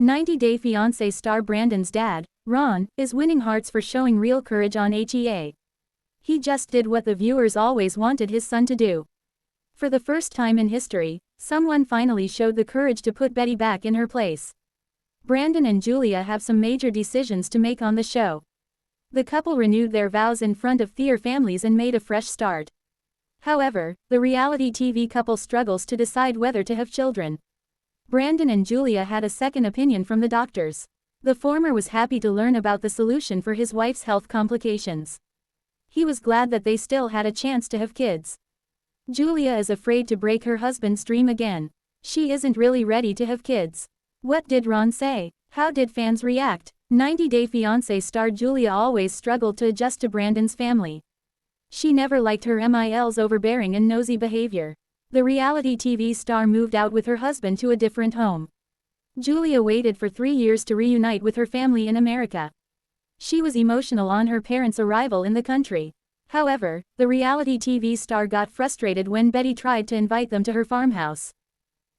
90-Day Fiance star Brandon's dad, Ron, is winning hearts for showing real courage on HEA. He just did what the viewers always wanted his son to do. For the first time in history, someone finally showed the courage to put Betty back in her place. Brandon and Julia have some major decisions to make on the show. The couple renewed their vows in front of their families and made a fresh start. However, the reality TV couple struggles to decide whether to have children. Brandon and Julia had a second opinion from the doctors. The former was happy to learn about the solution for his wife's health complications. He was glad that they still had a chance to have kids. Julia is afraid to break her husband's dream again. She isn't really ready to have kids. What did Ron say? How did fans react? 90-Day Fiancé star Julia always struggled to adjust to Brandon's family. She never liked her MIL's overbearing and nosy behavior. The reality TV star moved out with her husband to a different home. Julia waited for 3 years to reunite with her family in America. She was emotional on her parents' arrival in the country. However, the reality TV star got frustrated when Betty tried to invite them to her farmhouse.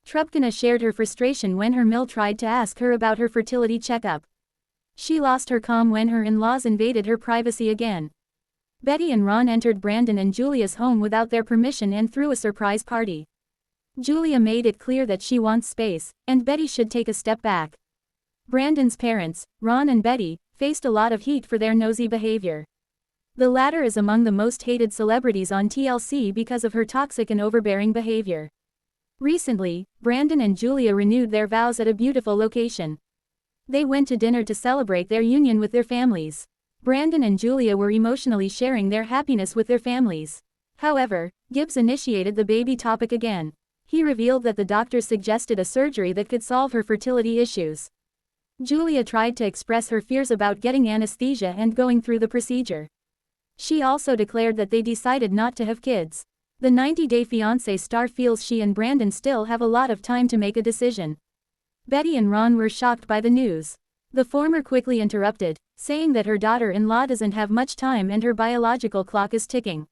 Trubkina shared her frustration when her mill tried to ask her about her fertility checkup. She lost her calm when her in-laws invaded her privacy again. Betty and Ron entered Brandon and Julia's home without their permission and threw a surprise party. Julia made it clear that she wants space, and Betty should take a step back. Brandon's parents, Ron and Betty, faced a lot of heat for their nosy behavior. The latter is among the most hated celebrities on TLC because of her toxic and overbearing behavior. Recently, Brandon and Julia renewed their vows at a beautiful location. They went to dinner to celebrate their union with their families. Brandon and Julia were emotionally sharing their happiness with their families. However, Gibbs initiated the baby topic again. He revealed that the doctors suggested a surgery that could solve her fertility issues. Julia tried to express her fears about getting anesthesia and going through the procedure. She also declared that they decided not to have kids. The 90-Day Fiancé star feels she and Brandon still have a lot of time to make a decision. Betty and Ron were shocked by the news. The former quickly interrupted, saying that her daughter-in-law doesn't have much time and her biological clock is ticking.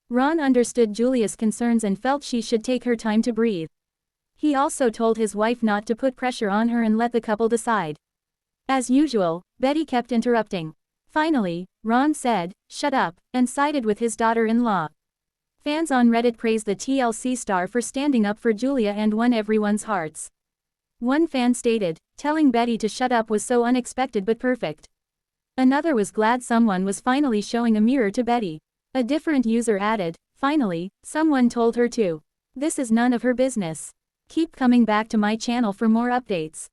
Ron understood Julia's concerns and felt she should take her time to breathe. He also told his wife not to put pressure on her and let the couple decide. As usual, Betty kept interrupting. Finally, Ron said, "Shut up," and sided with his daughter-in-law. Fans on Reddit praised the TLC star for standing up for Julia and won everyone's hearts. One fan stated, "Telling Betty to shut up was so unexpected but perfect." Another was glad someone was finally showing a mirror to Betty. A different user added, "Finally, someone told her to. This is none of her business. Keep coming back to my channel for more updates."